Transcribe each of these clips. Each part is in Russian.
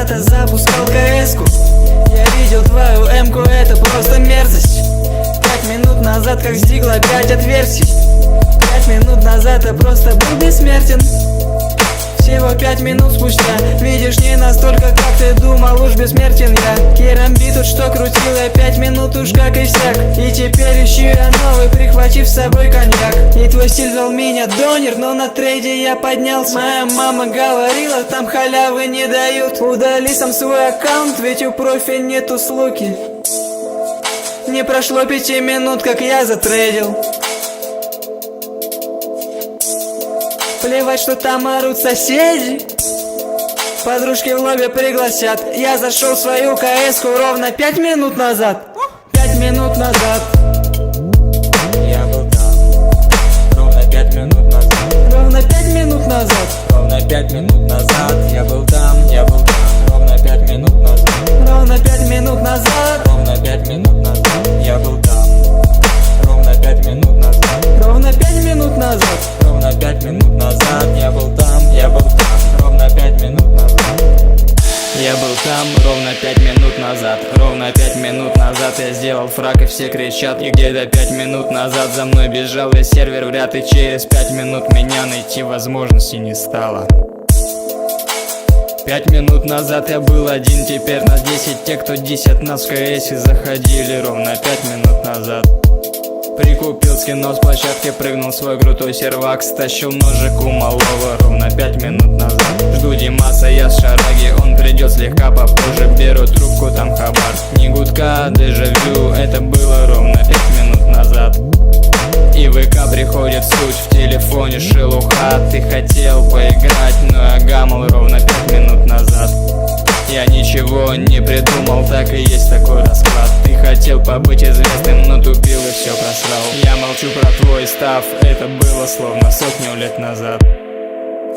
когда-то запускал КС-ку. Я видел твою М-ку, это просто мерзость. 5 минут назад как сдигло 5 отверстий. 5 минут назад я просто был бессмертен. Всего 5 минут спустя видишь не настолько, как ты думал, уж бессмертен я. Керамби тут что крутил я 5 минут уж как и всяк. И теперь ищу я новый, прихватив с собой коньяк. И твой стиль звал меня донер, но на трейде я поднялся. Моя мама говорила, там халявы не дают. Удали сам свой аккаунт, ведь у профи нету слуки. Не прошло 5 минут, как я затрейдил. Плевать, что там орут соседи. Подружки в лобби пригласят. Я зашел в свою КС-ку ровно 5 минут назад. 5 минут назад. Я был там ровно 5 минут назад. Ровно 5 минут назад. Ровно 5 минут назад. Я был там ровно 5 минут назад. Ровно 5 минут назад. Ровно 5 минут назад. Я был там ровно 5 минут назад. Ровно 5 минут назад. Ровно 5 минут назад. Я был там ровно 5 минут назад. Я был там ровно 5 минут назад. Ровно 5 минут назад я сделал фраг, и все кричат. И где-то 5 минут назад за мной бежал весь сервер в ряд. И через 5 минут меня найти возможности не стало. 5 минут назад я был один, теперь нас 10. Те, кто 10 нас в КСе заходили ровно 5 минут назад. Прикупил скинов с площадки, прыгнул в свой крутой сервак. Стащил ножик у малого ровно 5 минут назад. Жду Димаса, я с шараги, он придет слегка попозже. Беру трубку, там хабар, ни гудка, дежавю. Это было ровно 5 минут назад. И ВК приходит суть, в телефоне шелуха. Ты хотел поиграть, но я гамал ровно 5 минут назад. Я ничего не придумал, так и есть такой расклад. Ты хотел побыть известным, но тупил и все просрал. Я молчу про твой став, это было словно сотню лет назад.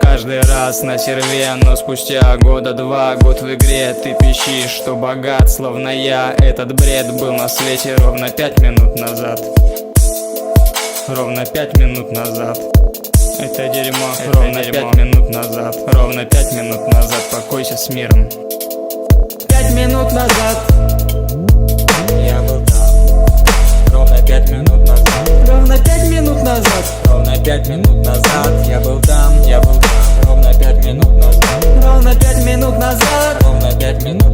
Каждый раз на серве, но спустя года два, год в игре. Ты пищишь, что богат, словно я. Этот бред был на свете ровно 5 минут назад. Ровно 5 минут назад. Это дерьмо, ровно 5 минут назад. Ровно 5 минут назад, покойся с миром. 5 минут назад. Я был там ровно 5 минут назад. Ровно 5 минут назад. Ровно 5 минут назад. Я был там ровно 5 минут назад. Ровно 5 минут назад. Ровно 5 минут